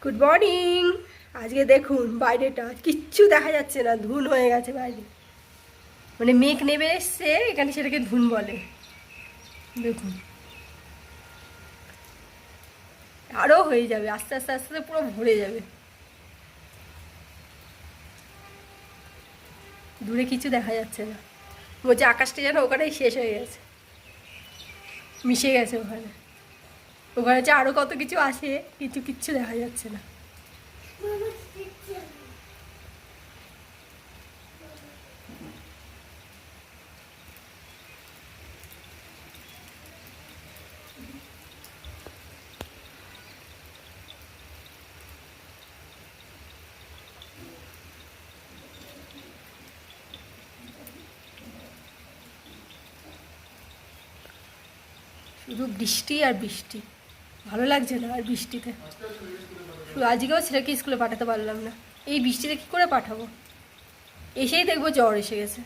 Good morning. আজকে দেখুন বাইরেটা কিচ্ছু দেখা যাচ্ছে না, ধুন হয়ে গেছে বাইরে, মানে মেঘ নেমে এসছে এখানে, সেটাকে ধুন বলে। দেখুন আরও হয়ে যাবে, আস্তে আস্তে আস্তে আস্তে পুরো ভরে যাবে। দূরে কিছু দেখা যাচ্ছে না, বলছে আকাশটা যেন ওখানেই শেষ হয়ে গেছে, মিশে গেছে ওখানে। ওখানে যে আরও কত কিছু আসে, কিচ্ছু দেখা যাচ্ছে না। শুধু বৃষ্টি আর বৃষ্টি, ভালো লাগছে না আর বৃষ্টিতে। শুধু আজকেও ছেলেকে স্কুলে পাঠাতে পারলাম না, এই বৃষ্টিতে কী করে পাঠাবো? এসেই দেখবো জ্বর এসে গেছে।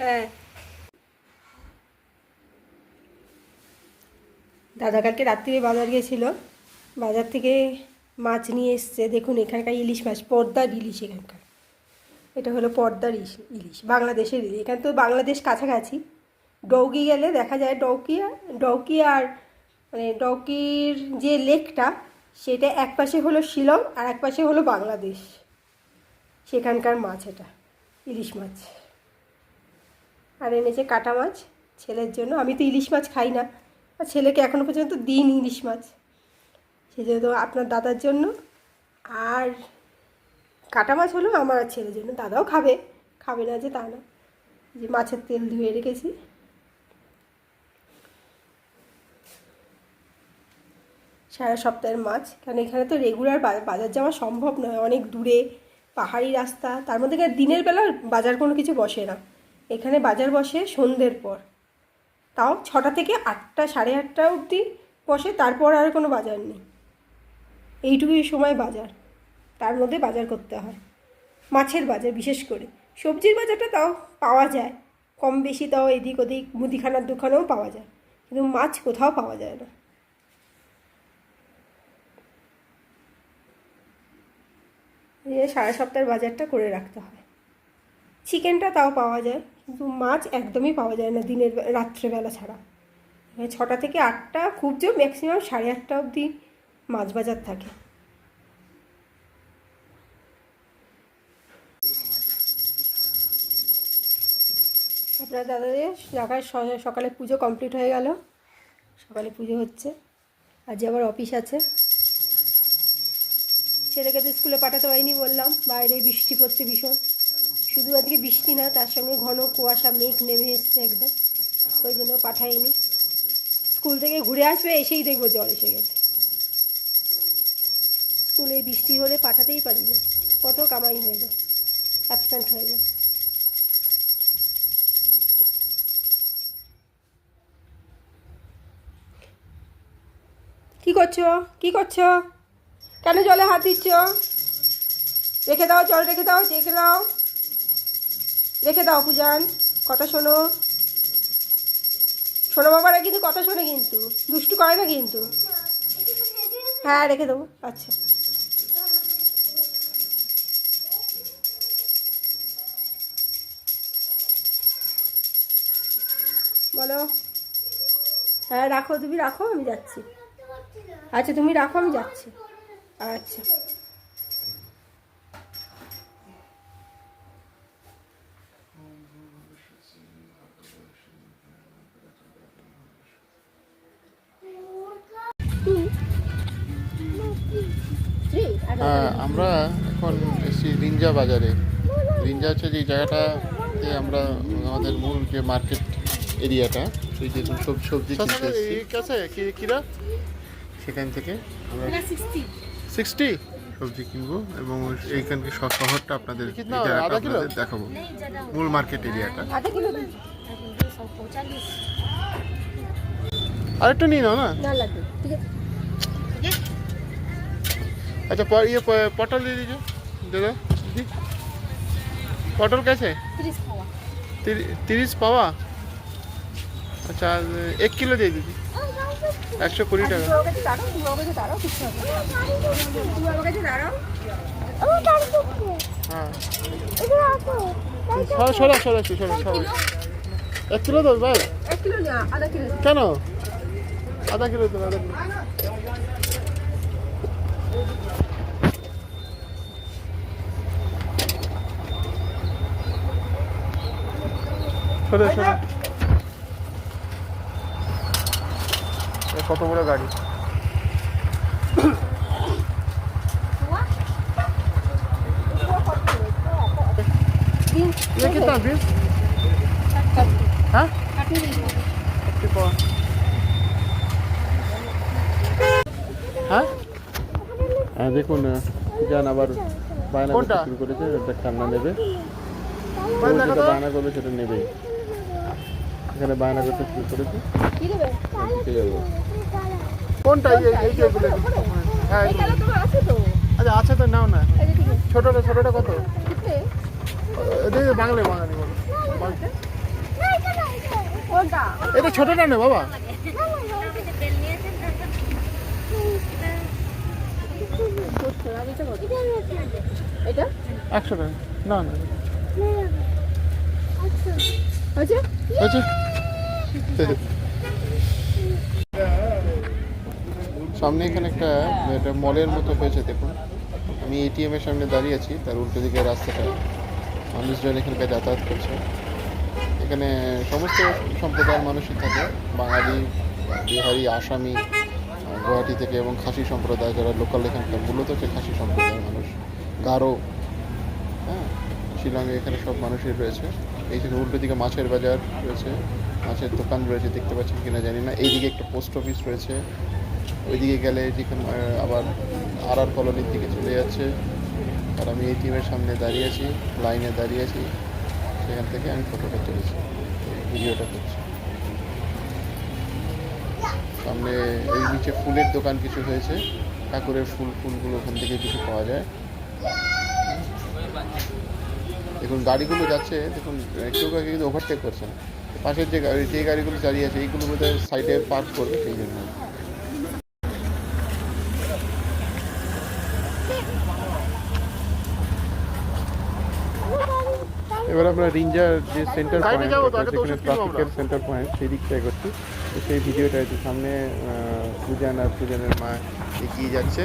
হ্যাঁ, দাদা কালকে রাত্রিরে বাজার গিয়েছিল, বাজার থেকে মাছ নিয়ে এসছে। দেখুন এখানকার ইলিশ মাছ, পদ্মার ইলিশ এখানকার। এটা হলো পদ্মার ইলিশ, বাংলাদেশের ইলিশ। এখানে তো বাংলাদেশ কাছাকাছি, ডৌকি গেলে দেখা যায় ডৌকি আর মানে ডৌকির যে লেকটা, সেটা এক পাশে হলো শিলং আর এক পাশে হলো বাংলাদেশ। সেখানকার মাছ এটা, ইলিশ মাছ। আর এনেছে কাটা মাছ ছেলের জন্য। আমি তো ইলিশ মাছ খাই না, আর ছেলেকে এখনও পর্যন্ত দিইনি ইলিশ মাছ, সেই জন্য আপনার দাদার জন্য। আর কাটা মাছ হলো আমার আর ছেলের জন্য, দাদাও খাবে, খাবে না যে তা না। যে মাছের তেল ধুয়ে রেখেছি। সারা সপ্তাহের মাছ, কারণ এখানে তো রেগুলার বাজার যাওয়া সম্ভব নয়, অনেক দূরে, পাহাড়ি রাস্তা। তার মধ্যে দিনের বেলা বাজার কোনো কিছু বসে না, এখানে বাজার বসে সন্ধ্যের পর, তাও 6টা থেকে 8টা, 8:30 অবধি বসে, তারপর আর কোনো বাজার নেই। এইটুকুই সময় বাজার, তার মধ্যে বাজার করতে হয়। মাছের বাজার বিশেষ করে, সবজির বাজারটা তাও পাওয়া যায় কম বেশি, তাও এদিক ওদিক মুদিখানার দোকানেও পাওয়া যায়, কিন্তু মাছ কোথাও পাওয়া যায় না। সারা সপ্তাহের বাজারটা করে রাখতে হয়। চিকেনটা তাও পাওয়া যায়, কিন্তু মাছ একদমই পাওয়া যায় না দিনের রাত্রেবেলা ছাড়া। 6টা থেকে 8টা, খুব জোর ম্যাক্সিমাম 8:30 অবধি মাছ বাজার থাকে। আপনার দাদাদের সকালে পুজো কমপ্লিট হয়ে গেল, সকালে পুজো হচ্ছে। আজ আবার অফিস আছে। ছেলেকে তো স্কুলে পাঠাতে পারিনি, বললাম বাইরে বৃষ্টি পড়ছে ভীষণ। শুধু আজকে বৃষ্টি না, তার সঙ্গে ঘন কুয়াশা, মেঘ নেমে এসছে একদম, ওই জন্য পাঠাইনি। স্কুল থেকে ঘুরে আসবে, এসেই দেখবো জ্বর এসে গেছে। স্কুলে বৃষ্টি হলে পাঠাতেই পারি না, কত কামাই হয়ে যায়, অ্যাবসেন্ট হয়ে যায়। কী করছো? কেন জলে হাত দিচ্ছ? রেখে দাও, জল রেখে দাও, রেখে দাও পূজান। কথা শোনো বাবারা, কিন্তু কথা শোনে, কিন্তু দুষ্টু করে না কিন্তু। হ্যাঁ রেখে দেবো, আচ্ছা। বলো। হ্যাঁ রাখো, তুমি রাখো, আমি যাচ্ছি। আচ্ছা তুমি রাখো, আমি যাচ্ছি। আচ্ছা। আমরা এখন এসেছি রিঞ্জা বাজারে। রিঞ্জা হচ্ছে যে জায়গাটাতে আমরা আমাদের মূল যে মার্কেট এরিয়াটা, সেই যে সবজি কিনতে এসেছি কিরা, সেখান থেকে আমরা 60 সবজি কিনবো এবং এইখানকে শহরটা আপনাদের দেখাবো, মূল মার্কেট এরিয়াটা। আরেকটা নিয়ে নাও না। ना लड्डू ठीक है अच्छा ये पटल दे दीजिए दादा जी। पटल कैसे 30 पावा। अच्छा 1 किलो दे दीजिए 120 টাকা। হ্যাঁ সরা 1 কিলো দো ভাই। 1 किलो ना आधा किलो কেন আধা কিলো তো আধা কিলো। সরে কত বড় গাড়ি। ये कितना 20 हाँ হ্যাঁ হ্যাঁ দেখুন জান আবার বায়না করতে শুরু করেছে। একটা কান্না নেবে যেটা বায়না করবে সেটা নেবেই। এখানে বায়না করতে শুরু করেছে। কি দেবে কোনটা এই যেগুলো হ্যাঁ এই কালো তোমার আছে তো আচ্ছা আছে তো নাও না। এই যে ঠিক আছে ছোটটা কত কিতনে বাংলায় বলো কোনটা এটা ছোটটা না বাবা। এটা 100 টাকা না না আচ্ছা আচ্ছা সামনে এখানে একটা মলের মতো হয়েছে দেখুন। আমি এটিএম এর সামনে দাঁড়িয়ে আছি, তার উল্টো দিকে রাস্তাটা মানুষজন এখানকার যাতায়াত করছে। এখানে সমস্ত সম্প্রদায়ের মানুষই থাকে, বাঙালি, বিহারি, আসামি, গুয়াহাটি থেকে এবং খাসি সম্প্রদায় যারা লোকাল এখানকার মূলত হচ্ছে খাসি সম্প্রদায়ের মানুষ, গারো, হ্যাঁ শিলংয়ে এখানে সব মানুষই রয়েছে। এই যে উল্টো দিকে মাছের বাজার রয়েছে, মাছের দোকান রয়েছে, দেখতে পাচ্ছেন কিনা জানি না। এইদিকে একটা পোস্ট অফিস রয়েছে, ওইদিকে গেলে যেখানে আবার আর কলোনির দিকে চলে যাচ্ছে। আর আমি এটিএমের সামনে দাঁড়িয়ে আছি, লাইনে দাঁড়িয়ে আছি, সেখান থেকে আমি ফটোটা তুলেছি, ভিডিওটা করছি। সামনে এই নিচে ফুলের দোকান কিছু হয়েছে, ঠাকুরের ফুলগুলো ওখান থেকে কিছু পাওয়া যায়। দেখুন গাড়িগুলো যাচ্ছে, দেখুন কেউ কাউকে কিন্তু ওভারটেক করছে না। পাশের যে গাড়িগুলো চালিয়ে আছে এইগুলো বোধহয় সাইডে পার্ক করবে, সেই জন্য। এবার আমরা রিঞ্জার যে সেন্টার পয়েন্ট, যেখানে ট্রাফিকের সেন্টার পয়েন্ট, সেই দিকটা এগোচ্ছি। তো সেই ভিডিওটা আছে সামনে। সুজান আর সুজানের মা এগিয়ে যাচ্ছে,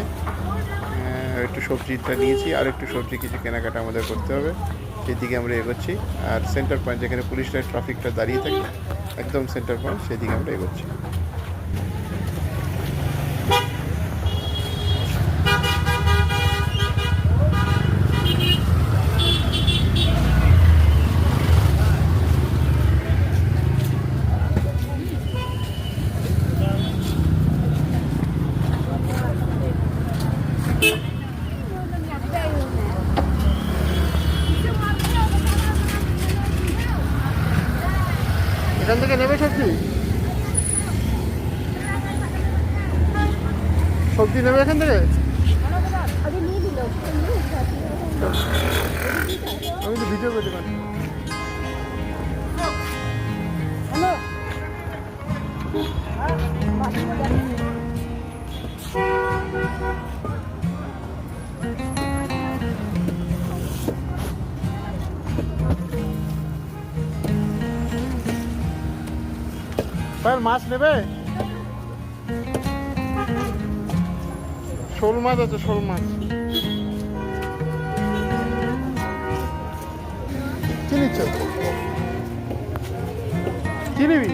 একটু সবজিটা নিয়েছি, আর একটু সবজি কিছু কেনাকাটা আমাদের করতে হবে, সেই দিকে আমরা এগোচ্ছি। আর সেন্টার পয়েন্ট যেখানে পুলিশরা ট্রাফিকটা দাঁড়িয়ে থাকে, একদম সেন্টার পয়েন্ট, সেই দিকে আমরা এগোচ্ছি। এখান থেকে নেবে সবজি নেবে এখান থেকে। আমি তো ভিডিও করতে পারি। মাছ নেবে? শোল মাছ আছে, শোল মাছ। কি নিচ্ছ? কি নিবি?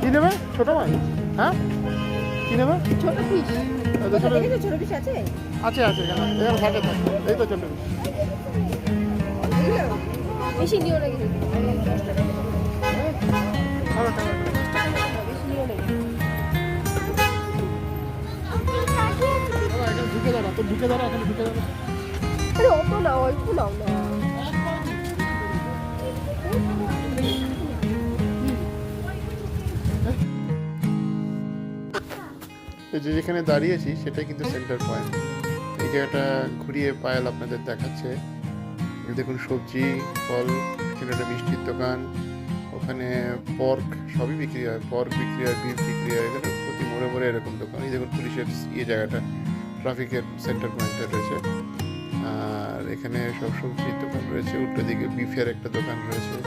কি নেবে? ছোট মাছ? হ্যাঁ কি নেবে? ছোট পিস ছোট পিস আছে আছে আছে এখানে থাকে থাকে। এই তো ছোট পিস। বেশি নিও না কিন্তু। ঢুকে দাঁড়া এখানে ঢুকে দাঁড়া। আরে অত নাও, একটু নাও না। যেখানে দাঁড়িয়েছি সেটাই কিন্তু সেন্টার পয়েন্ট। এই জায়গাটা ঘুরিয়ে পায়েল আপনাদের দেখাচ্ছে। দেখুন সবজি, ফল, এখানে একটা মিষ্টির দোকান, ওখানে পর্ক সবই বিক্রি হয়, পর্ক বিক্রি হয়, বিফ বিক্রি হয়, এখানে প্রতি মোড়ে মোড়ে এরকম দোকান। এই দেখুন পুলিশের জায়গাটা, ট্রাফিকের সেন্টার পয়েন্টটা রয়েছে। আর এখানে সব সবজির দোকান রয়েছে, উল্টো দিকে বিফের একটা দোকান রয়েছে।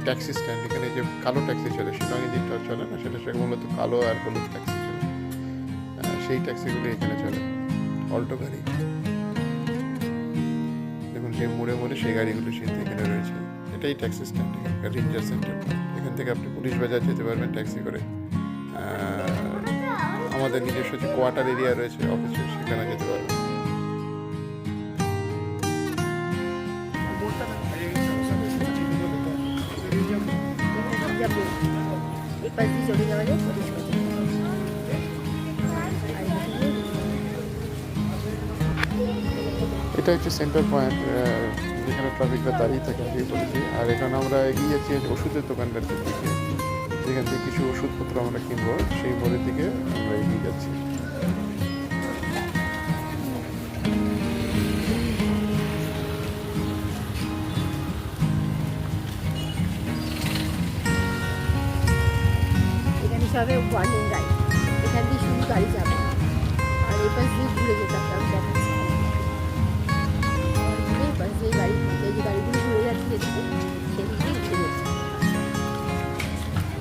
ট্যাক্সি স্ট্যান্ড, এখানে যে কালো ট্যাক্সি চলে, শিলংয়ে যেটা চলে না, সেটা মূলত কালো আর হলুদ ট্যাক্সি চলে, সেই ট্যাক্সিগুলো এখানে চলে, অল্টো গাড়ি। দেখুন সেই মোড়ে মোড়ে সেই গাড়িগুলো এখানে রয়েছে। এটাই ট্যাক্সি স্ট্যান্ড, এখানকার রেঞ্জার সেন্টার। এখান থেকে আপনি পুলিশ বাজার যেতে পারবেন ট্যাক্সি করে। আমাদের নিজস্ব যে কোয়ার্টার এরিয়া রয়েছে অফিসের, সেখানে যেতে পারবেন। এটা হচ্ছে সেন্টার পয়েন্ট, যেখানে ট্রাফিকরা দাঁড়িয়ে থাকে, আগেই বলেছি। আর এখানে আমরা এগিয়ে যাচ্ছি ওষুধের দোকানটার দিকে, যেখান থেকে কিছু ওষুধপত্র আমরা কিনবো, সেই মোড়ের দিকে আমরা এগিয়ে যাচ্ছি। এখানে সবে ওয়ার্নিং গাড়ি, এখান দিয়ে শুধু গাড়ি যাবে, আর এই পাশ দিয়ে ঘুরে যেতে হবে। আমি দেখাচ্ছি এই পাশ দিয়ে গাড়ি, এই যে গাড়িগুলো ঘুরে যাচ্ছে সেদিকেই ঘুরে যাচ্ছে।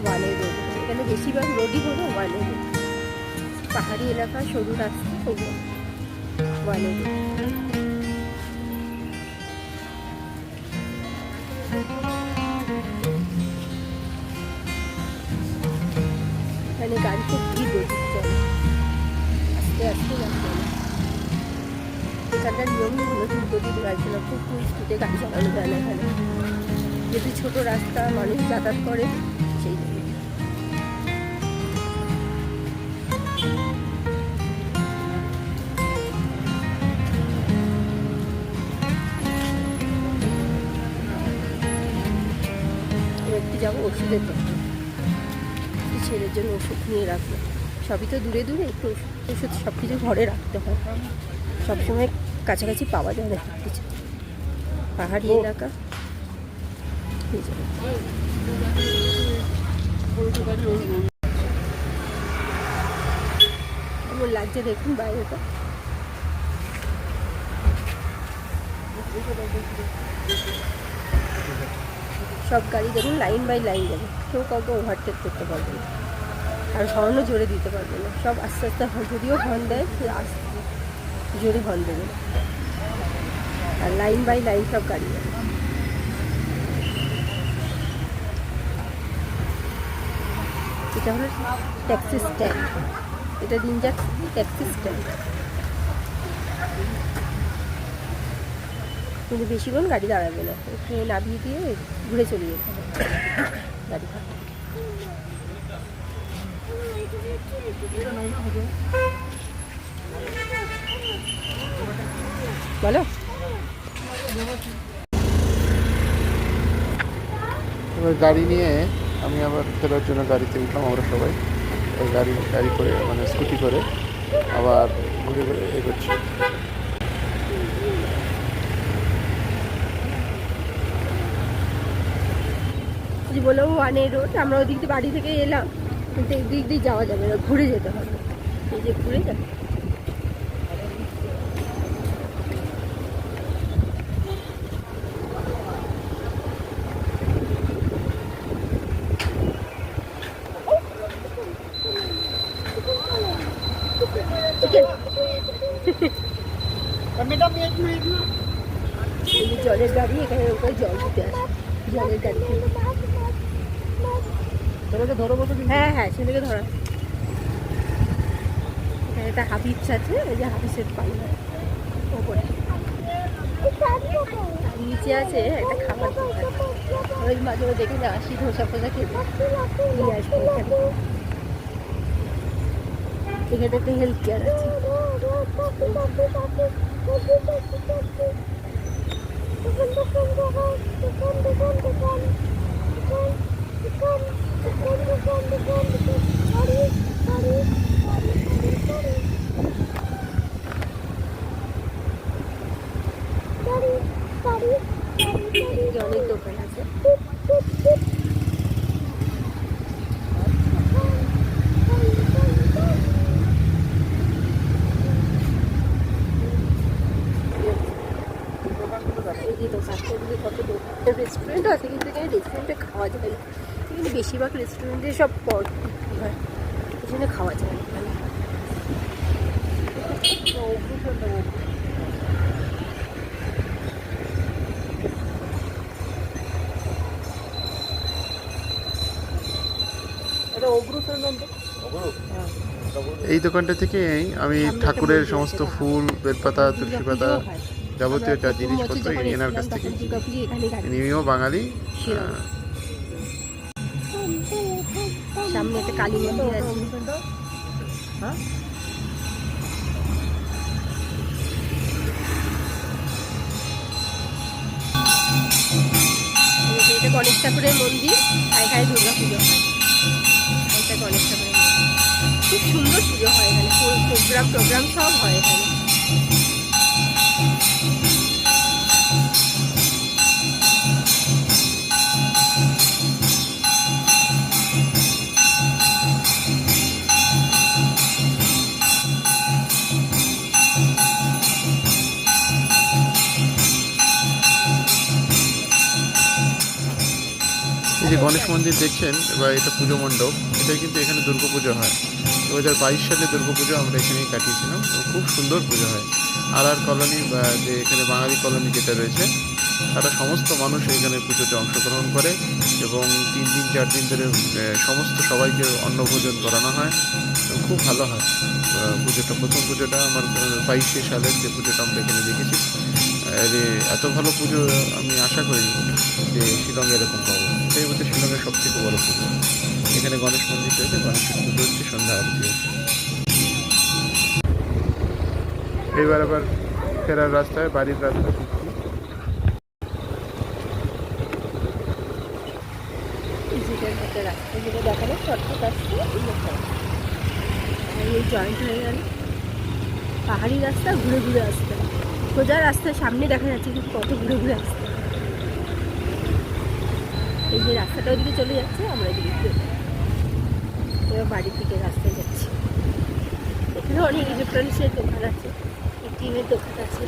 ওয়ানের রোড, এখানে বেশিরভাগ রোডই হলো ওয়ানের রোড। পাহাড়ি এলাকা, সরু রাস্তা, ওগুলো ওয়ানের রোড। এখানে গাড়ি খুব ভিড় চলে, আস্তে আস্তে যাচ্ছে। এখানকার নিয়মই হলো দ্রুতগতিতে গাড়ি চালানো, খুব স্পিডে গাড়ি চালানো যায় না এখানে, যদি ছোট রাস্তা মানুষ যাতায়াত করে সেই জন্য। একটু যাবো ওষুধের দোকান, ছেলের জন্য ওষুধ নিয়ে রাখবো। সবই তো দূরে দূরে, একটু ওষুধ সব কিছু ঘরে রাখতে হয়, সবসময় কাছাকাছি পাওয়া যায় না সব কিছু। পাহাড়ি এলাকা, কেমন লাগছে দেখুন বাইরেটা। সব গাড়ি দেখুন লাইন বাই লাইন যাবে, কেউ কাউকে ওভারটেক করতে পারবে না, আর হর্নও জোরে দিতে পারবে না। সব আস্তে আস্তে, যদিও হর্ন দেয় আস্তে জোরে হর্ন দেবে না, আর লাইন বাই লাইন সব গাড়ি যাবে। এটা হলো ট্যাক্সি স্ট্যান্ড, এটা রিঞ্জার ট্যাক্সি স্ট্যান্ড। কিন্তু বেশিক্ষণ গাড়ি দাঁড়াবে না, এখানে নামিয়ে দিয়ে ঘুরে চলে যেতে হবে গাড়ি। বলো, এবার গাড়ি নিয়ে আমি আবার ফেরার জন্য গাড়িতে উঠলাম। আমরা সবাই গাড়ি করে, মানে স্কুটি করে আবার ঘুরে ঘুরে এগোচ্ছি। যদি বললাম ওয়ানের রোড, আমরা ওদিক দিয়ে বাড়ি থেকে এলাম, কিন্তু এই দিক দিয়ে যাওয়া যাবে না, ঘুরে যেতে হবে। এই যে ঘুরে যাবে, জলের গাড়ি, এখানে ওখানে জল দিতে আসে, জলের গাড়ি। হ্যাঁ হ্যাঁ, ছেলেকে ধরা। এখানে একটা হাবিস আছে, এই যে হাবিসের পানি ওপরে, নিচে আছে একটা খাবার দোকান। ওই মাঝে দেখে যে আসি ধোসা ফোসা খেতে নিয়ে আসবো। এখানে একটা হেলথ কেয়ার আছে। এদিকে অনেক দোকান আছে। কত রেস্টুরেন্টও আছে, কিন্তু এখানে রেস্টুরেন্টে খাওয়া যায় না। কিন্তু বেশিরভাগ রেস্টুরেন্টে সব পদ বিক্রি হয়, এই জন্য খাওয়া যায় না এখানে। এই দোকানটা থেকেই আমি ঠাকুরের সমস্ত ফুল, বেলপাতা, তুলসী পাতা, যাবতীয় যা জিনিসপত্র এনার কাছ থেকে নিয়েও বাঙালি। সামনে একটা কালী মন্দির আছে। এটা গণেশ ঠাকুরের মন্দির, আর এখানে দুর্গা পুজো হয়। এটা গণেশ ঠাকুরের মন্দির, খুব সুন্দর পুজো হয় এখানে, প্রোগ্রাম সব হয় এখানে। এই যে গণেশ মন্দির দেখছেন বা এটা পুজো মণ্ডপ, এটা কিন্তু এখানে দুর্গাপুজো হয়। 2022 সালে দুর্গাপুজো আমরা এখানেই কাটিয়েছিলাম, খুব সুন্দর পুজো হয়। আর কলোনি বা যে এখানে বাঙালি কলোনি যেটা রয়েছে, তারা সমস্ত মানুষ এখানে পুজোতে অংশগ্রহণ করে এবং 3 দিন 4 দিন ধরে সমস্ত সবাইকে অন্নভোজন করানো হয়। খুব ভালো হয় পুজোটা। প্রথম পুজোটা আমার 22 সালের যে পুজোটা আমরা এখানে দেখেছি, এত ভালো পুজো আমি আশা করিনি যে শিলংয়ে এরকম পাবো। এটাই হচ্ছে শিলংয়ের সব থেকে বড় পুজো। এখানে গণেশ মন্দির রয়েছে, গণেশের পুজো হচ্ছে, সন্ধ্যা আরতি হচ্ছে। এইবার আবার ফেরার রাস্তায়, বাড়ির রাস্তায় ফিরছি। যেটা দেখানো শর্টকাট আসছে, এই জয়েন্ট হয়ে গেল। পাহাড়ি রাস্তা, ঘুরে ঘুরে আসতে, সোজা রাস্তার সামনে দেখা যাচ্ছে, কিন্তু কত ঘুরে ঘুরে আসতে। এই যে রাস্তাটা ওদিকে চলে যাচ্ছে, আমরা এদিকে এবার বাড়ির দিকে রাস্তায় যাচ্ছি। এখানে অনেক ইলেকট্রনিক্সের দোকান আছে, এটিএমের দোকান আছে।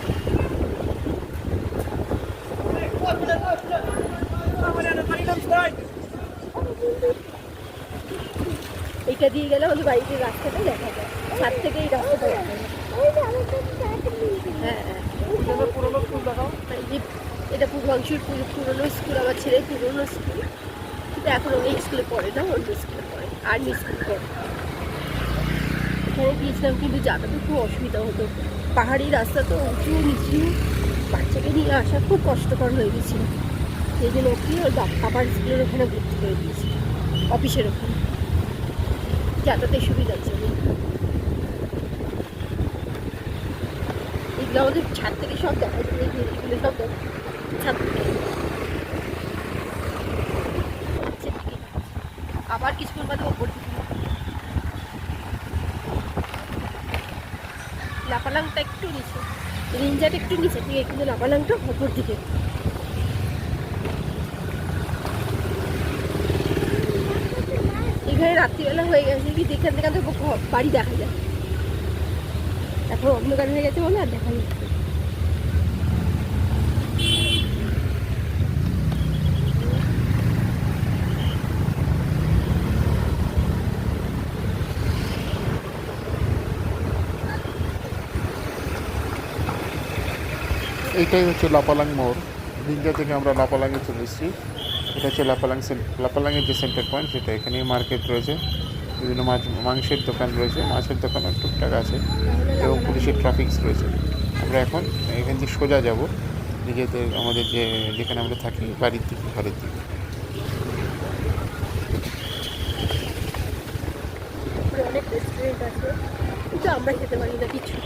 এইটা দিয়ে গেলে আমাদের বাড়িতে রাস্তাটা দেখা যায়, ছাদ থেকে এই রাস্তাটা দেখা যায়। হ্যাঁ, পুরোনো স্কুল দেখাও। এটা পূর্বাংশুর পুরোনো স্কুল, আমার ছেলের পুরোনো স্কুল, কিন্তু এখন ওই স্কুলে পড়ে না, অন্য স্কুলে পড়ে, আর্মি স্কুল পড়ে। এখানে গিয়েছিলাম, কিন্তু যাতায়াতে খুব অসুবিধা হতো। পাহাড়ি রাস্তা তো উঁচু নিচু, বাচ্চাকে নিয়ে আসা খুব কষ্টকর হয়ে গেছিলো। সেই জন্য ওকে ওর বাবার স্কুলের ওখানে ভর্তি করে দিয়েছি, অফিসের ওখানে। যাতায়াতের সুবিধা আছে। এগুলো আমাদের ছাদ থেকে সব দেখা যায়, এগুলো সব ছাদ থেকে। আবার কিছুক্ষণ বাদে ওপর দিকে লাপালাংটা একটু নিচে, রেঞ্জারটা একটু নিচে থেকে, কিন্তু লাপালাংটা ওপর দিকে। এখানে রাত্রিবেলা হয়ে গেছে, কি এখান থেকে বাড়ি দেখা যায়। এখন অন্ধকার হয়ে গেছে বলে আর দেখা যাচ্ছে। এইটাই হচ্ছে লাপালাং মোড়। দিনজা থেকে আমরা লাপালাংয়ে চলে এসেছি। এটা হচ্ছে লাপালাংয়ের যে সেন্টার পয়েন্ট, সেটা এখানে মার্কেট রয়েছে, বিভিন্ন মাংসের দোকান রয়েছে, মাছের দোকানও টুকটাক আছে এবং পুলিশের ট্রাফিক্স রয়েছে। আমরা এখন এখান থেকে সোজা যাব নিজেদের, আমাদের যেখানে আমরা থাকি, বাড়ির দিকে, ঘরের দিকে। অনেক রেস্টুরেন্ট আছে, কিন্তু আমরা খেতে পারি না কিছু,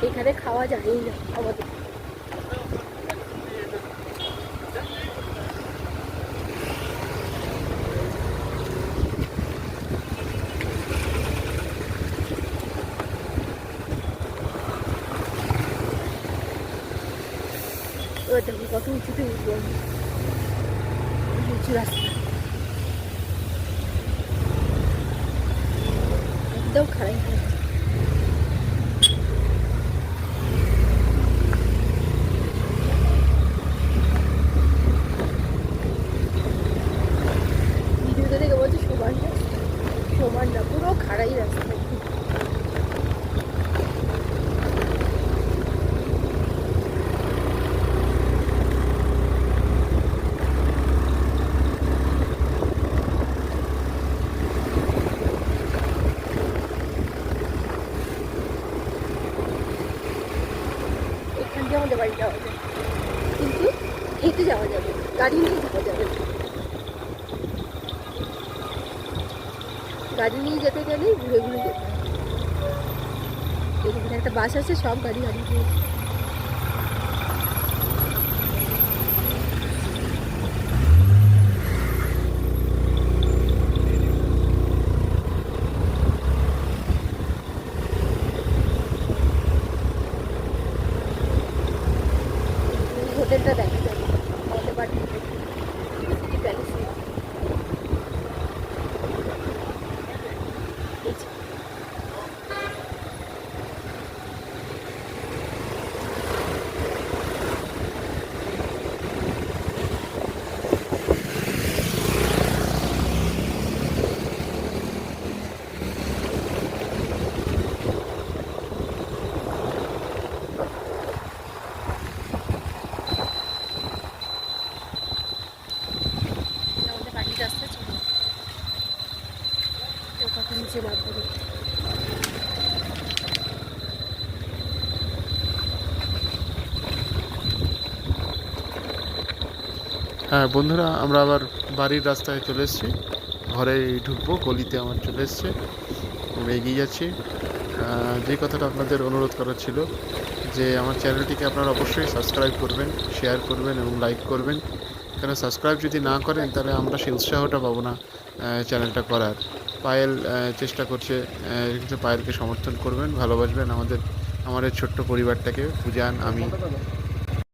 এখানে খাওয়া যায়ই না আমাদের। এবার দেখুন কত উঁচুতে উঠবো আমি। উঁচু রাস্তা একদম খারাপ খারাপ। ভিডিওতে দেখে বলছে সমান না, সমান না, পুরো খাড়াই রাস্তা। এখান দিয়ে আমাদের বাড়ি যাওয়া যায়, কিন্তু হেঁটে যাওয়া যাবে, গাড়ি নিয়ে যাওয়া যাবে না। গাড়ি নিয়ে যেতে গেলে ঘুরে ঘুরে যেতে হয়। এখানে একটা বাস আছে, সব গাড়ি গাড়ি দিয়ে। হোটেলটা দেখা যাবে আমাদের বাড়ি সিটি প্যালেস। আমাদের বাড়ির রাস্তা চলে কত নিচে নামবো দেখতে। হ্যাঁ বন্ধুরা, আমরা আবার বাড়ির রাস্তায় চলে এসেছি, ঘরে ঢুকবো, গলিতে আমার চলে এসছে, আমরা এগিয়ে যাচ্ছি। যে কথাটা আপনাদের অনুরোধ করার ছিল, যে আমার চ্যানেলটিকে আপনারা অবশ্যই সাবস্ক্রাইব করবেন, শেয়ার করবেন এবং লাইক করবেন। কেন সাবস্ক্রাইব যদি না করেন তাহলে আমরা সেই উৎসাহটা পাবো না চ্যানেলটা করার। পায়েল চেষ্টা করছে, কিন্তু পায়েলকে সমর্থন করবেন, ভালোবাসবেন আমাদের ছোট্ট পরিবারটাকে, পূজান, আমি